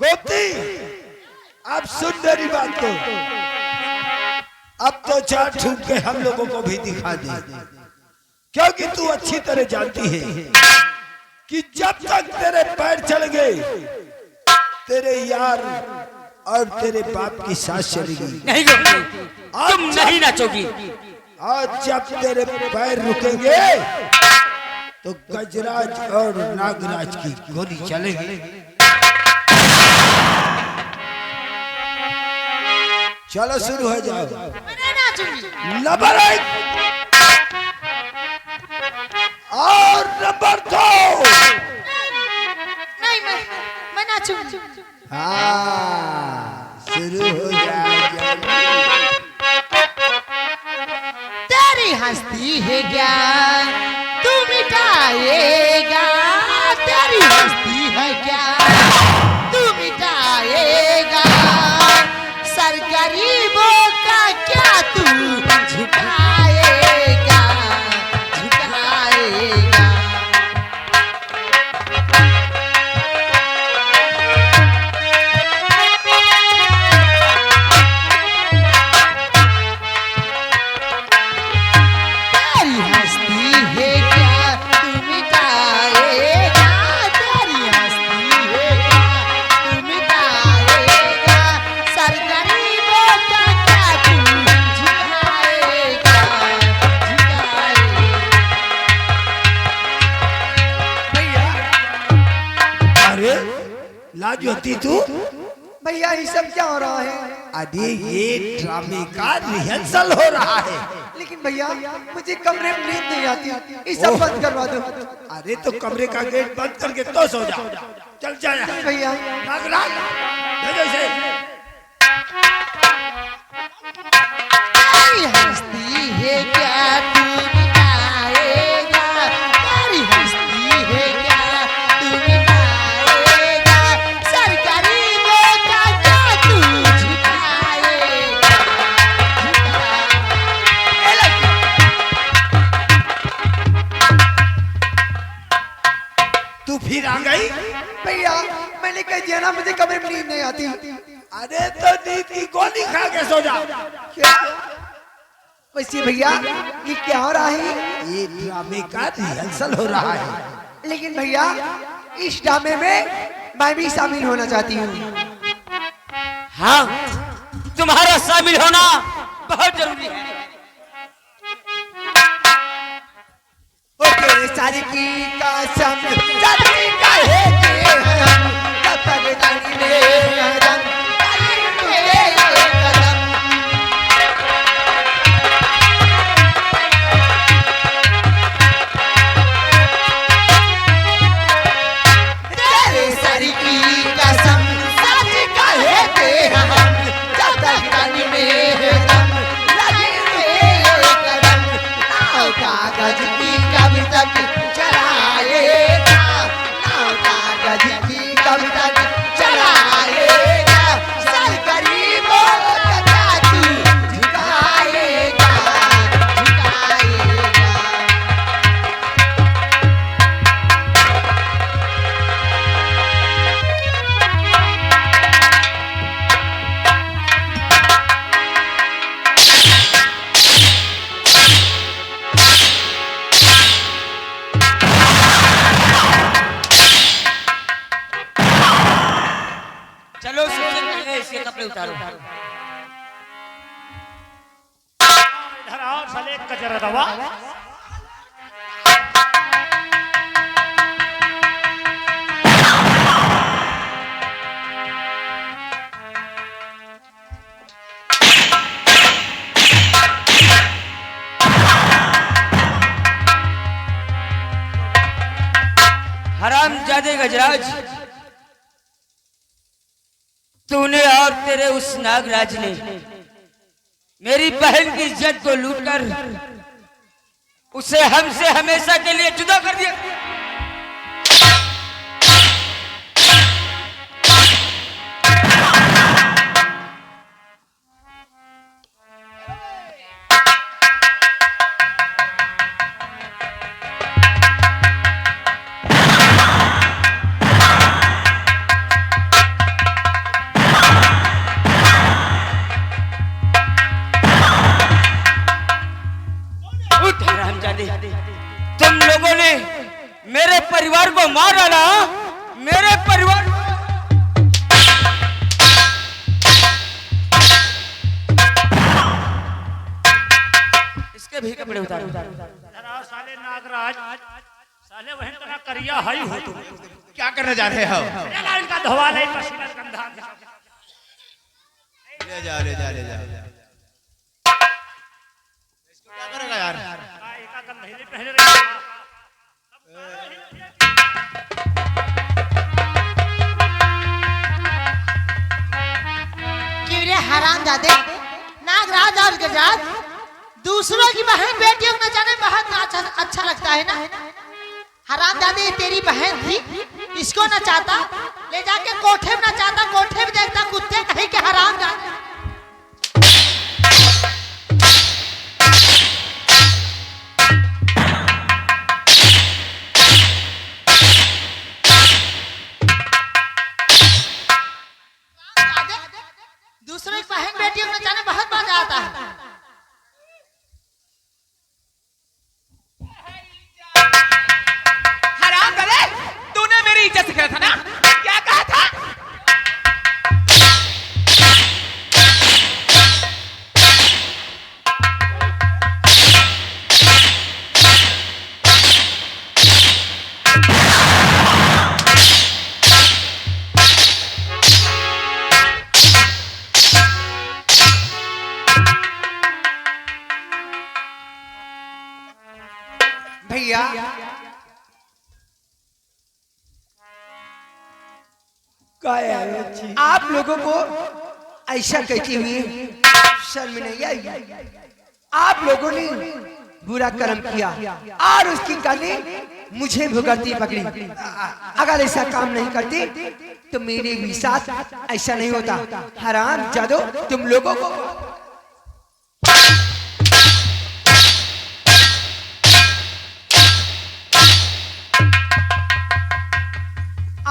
गोपी, अब सुन मेरी बात को। अब तो चार छूट के हम लोगों को भी दिखा दे, क्योंकि तू अच्छी तरह जानती है कि जब तक तेरे पैर चल गए तेरे यार और तेरे बाप की सांस चलेगी नहीं गोपी, तुम नहीं नाचोगी। और जब तेरे पैर रुकेंगे तो गजराज और नागराज की गोली चलेगी। चलो शुरू हो जाओ। नंबर 1 और नंबर 2। नहीं, मैं नाचूंगी। हाँ, शुरू हो जाओ। तेरी हस्ती है क्या तू मिटाएगा, तेरी हस्ती है क्या तू मिटाएगा, सर गरीबों का क्या तू झुकाएगा, झुकाएगा। तेरी हस्ती है क्या तू मिटाएगा, तेरी हस्ती है क्या तू मिटाएगा, सर गरीबों का क्या तू झुकाएगा, झुकाएगा। अरे लाज होती तू। भैया ये सब क्या हो रहा है? अरे ये ड्रामे का रिहर्सल हो रहा है। लेकिन भैया मुझे कमरे में नींद नहीं आती, ये सब बंद करवा दो। अरे तो कमरे का गेट बंद करके तो सो जा। चल जा यहाँ। भैया नागराज, भेजो इसे। तेरी हस्ती है क्या तू मिटाएगा, तेरी हस्ती है क्या तू मिटाएगा, सर गरीबों का क्या तू झुकाएगा, तू फिर आ गई। भैया मैंने कह दिया ना मुझे कमरे में नींद नहीं आती। अरे तो नींद की गोली खा के सो जा। क्या वैसे भैया ये क्या हो रहा है? ये ड्रामे का रिहर्सल हो रहा है। लेकिन भैया इस ड्रामे में मैं भी शामिल होना चाहती हूँ। हाँ, तुम्हारा शामिल होना बहुत जरूरी है। ओके सारी की कसम जाती काहे के हम जब तक जानी में हम कदम। तेरे सारी की कसम जाती काहे के हम जब तक जानी में हम लगे कदम। नाव कागज की कब तक चलाएगा, नाव कागज की कब तक चलाएगा, सर गरीबों का क्या तू झुकाएगा, झुकाएगा। चलो सबसे पहले इसके कपड़े उतारो। इधर आओ साले कचरा दवा। हरामजादे गजराज, तूने और तेरे उस नागराज ने मेरी बहन की इज्जत को लूटकर उसे हमसे हमेशा के लिए जुदा कर दिया। साले वहन तना करिया हई हो तुम। क्या करने जा रहे हो? चला इनका धोवा नहीं पसीना गंधा। ले जा ले जा ले जा। इसको क्या करेगा यार? भाई का गंध नहीं पहने रही। क्यों रे हरामजादे, नागराज और गजराज दूसरों की बहन बेटियों को नचाने बहुत अच्छा लगता है ना। हरामजादे तेरी बहन थी, इसको नचाता, ले जाके कोठे में नचाता, कोठे में देखता कुत्ते कहीं के हरामजादे। दूसरों की बहन बेटियों को नचाने बहुत मजा आता है। हरामजादे, तूने मेरी इज्जत से खेला था ना? क्या कहा था? भैया आप लोगों को ऐसा कहते हुए शर्म नहीं आई? आप लोगों ने बुरा कर्म किया और उसकी गाली मुझे भुगतनी पकड़ी। अगर ऐसा काम नहीं करते तो मेरे भी साथ ऐसा नहीं होता। हराम जादो, तुम लोगों को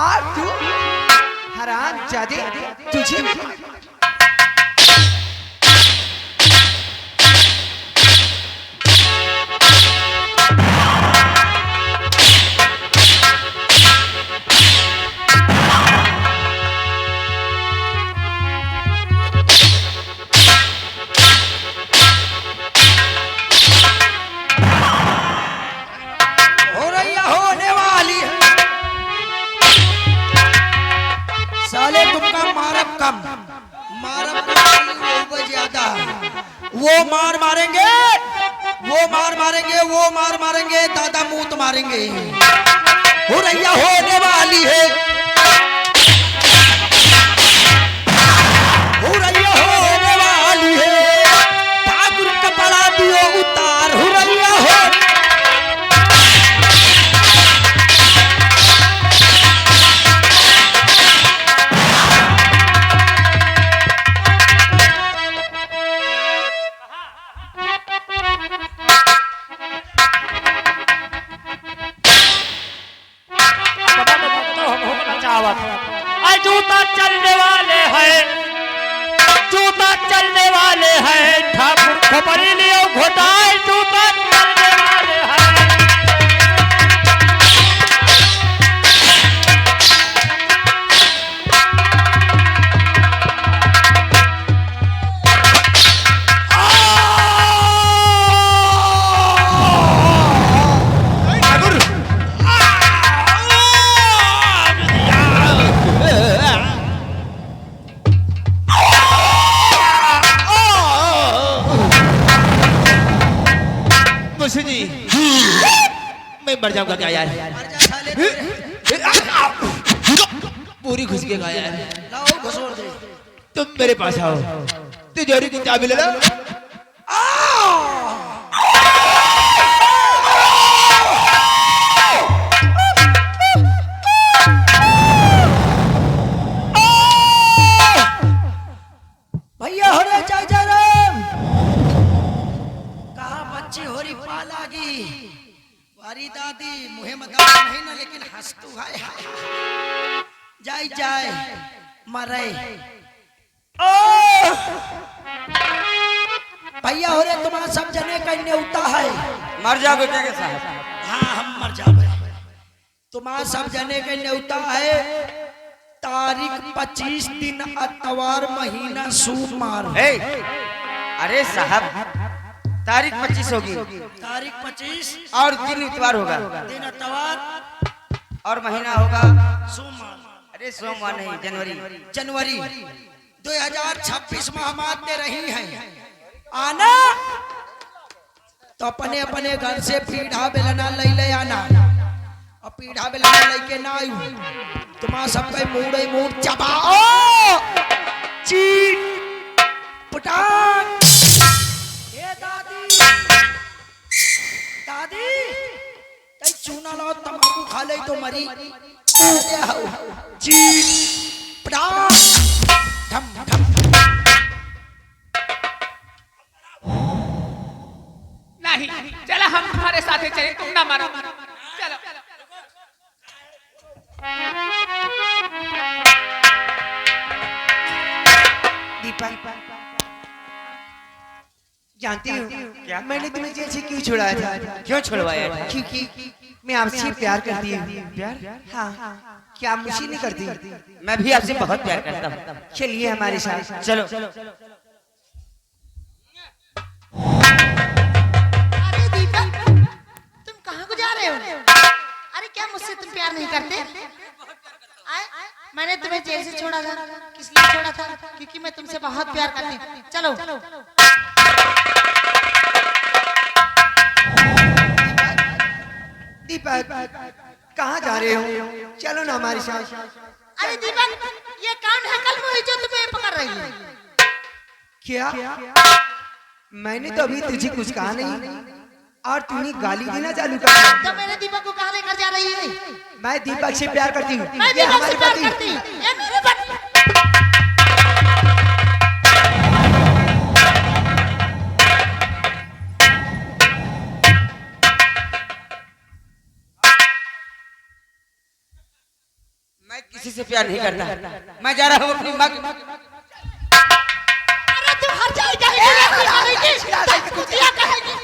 आज तू हराम जादे, तुझे हो रही है, होने वाली है। साले तुमका मारब कम, मारब वो ज्यादा। वो मार मारेंगे, वो मार मारेंगे, वो मार मारेंगे, दादा मूत मारेंगे। हो रही है, होने वाली है, हो रही है, होने वाली है। ठाकुर कपड़ा दियो उतार, हो रही है, हो जूता चलने वाले हैं, जूता चलने वाले हैं। ठाकुर खबरी लियो घोटाए, जूता चलने वाले हैं। जी मैं मर जाऊंगा क्या यार? पूरी घुस के गया यार। तुम मेरे पास आओ, तिजोरी की चाबी ले लो। भैया हो रहे चाचा राम, कहा बच्ची हो रही पालागी। वारी दादी मुहे मता नहीं ना, लेकिन हंसतू है। जाय जाय मरे। भैया हो रहे तुम्हारा सब जने का न्योता है। मर जाओ बेटे के साथ। हाँ हम मर जाओगे। तुम्हारा सब जने का न्योता है। तारीख 25 दिन अतवार, महीना सोमवार। अरे साहब, तारीख 25 होगी तारीख 25 और दिन इतवार होगा दिन इतवार और महीना होगा सोमवार। अरे सोमवार नहीं, जनवरी। जनवरी 2026 में हम आते रही हैं आना तो अपने अपने घर से पीढ़ा बेलना ले आना और पीढ़ा बेलना लेके ना आयु तुम्हारा सबके मुड़े मुड़ चबाओ चीट पटान। ए दादी दादी तई चूना लो तंबाकू खा ले तो मरी चीट पटान ठम ठम। नहीं चला हम तुम्हारे साथ चले, तुम ना मारो, चलो। दीपक जानती हूँ क्या मैंने तुम्हें जेल से क्यों छुड़ाया था? क्यों छुड़वाया था? क्योंकि मैं आपसे प्यार करती हूँ। प्यार? हाँ। क्या आप मुझसे नहीं करती? मैं भी आपसे बहुत प्यार करता हूँ। चलिए हमारे साथ। चलो। अरे दीपक तुम कहाँ को जा रहे हो? अरे क्या मुझसे तुम प्यार नहीं करते? मैंने तुम्हें जेल से छोड़ा था, किस लिए छोड़ा था? क्योंकि मैं तुमसे बहुत प्यार करती हूँ। चलो दीपक कहाँ जा रहे हो? चलो ना हमारे साथ। अरे दीपक ये कौन है कल मुझे जो तुम्हें पकड़ रही है? क्या? मैंने तो अभी तुझे कुछ कहा नहीं और तूने गाली देना चालू कर दिया। तो मेरे दीपक को कहाँ लेकर जा रही है? मैं दीपक से प्यार करती हूँ। मैं ये दीपक से हमारे प्यार पति। करती हूँ। ये मेरे पति। मैं किसी से प्यार नहीं करता, मैं जा रहा हूँ अपनी माँ। अरे तू हर जाएगा कुतिया कहेगी।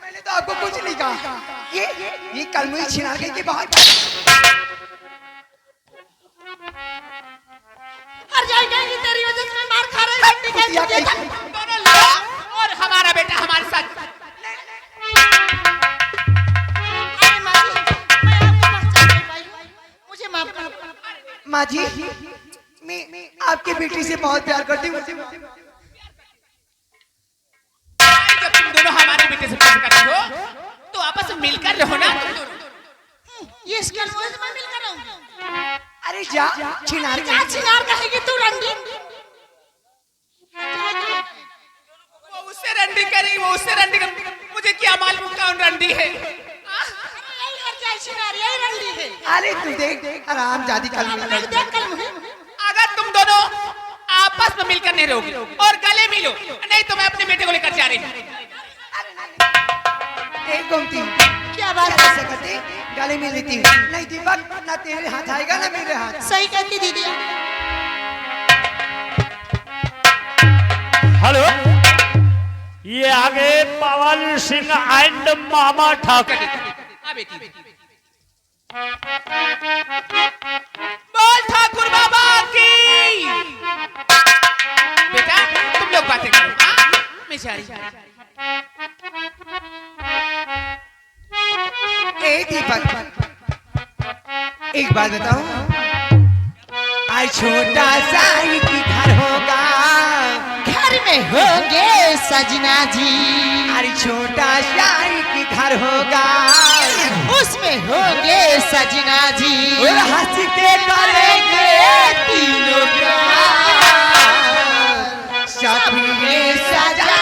मैंने तो आपको कुछ नहीं कहा। ये कल मुझे छिना के बाद हर जाएगा कि तेरी वजह से मैं मार खा रही हूँ। दोनों लड़ो और हमारा बेटा हमारे साथ। अरे माँ जी, मैं आपको पहचान नहीं पाई, मुझे माफ करो। माँ जी मैं आपके बेटी से बहुत प्यार करती हूँ। जब तुम दोनों हमारे बेटे से प्यार करते हो तो आपस में मिलकर रहो ना तुम दोनों। ये इसका मुझे मैं मिलकर रहूंगी। अरे जा छिनार क्या चिनार कहेगी तू रंडी? वो उससे रंडी करी, वो उससे रंडी करी, मुझे क्या मालूम कौन रंडी है? यही कर जाए चिनार, यही रंडी है। अरे तू देख आराम जादी कल मैं देख कल मुझे अगर तुम दोनों आपस में मिलकर नहीं रहोगे और गले मिलो, नहीं तो मैं अपने बेटे को लेकर जा रही हूँ। एक गोमती क्या बात ऐसा है? करते गले में लेती नहीं दीपक ना तेरे हाथ आएगा ना मेरे हाथ। सही कहती दीदी। हेलो, ये आगे पवन सिंह एंड मामा ठाकुर। बोल ठाकुर बाबा की। बेटा तुम लोग बातें करो, हाँ? मैं जा रही हूँ। ए दीपक एक बात बताओ, आज छोटा सा एक घर होगा, घर में होंगे सजना जी, अरे छोटा सा एक घर होगा, उसमें होंगे सजना जी, और हंस के करेंगे तीनों प्यार, सपने सजा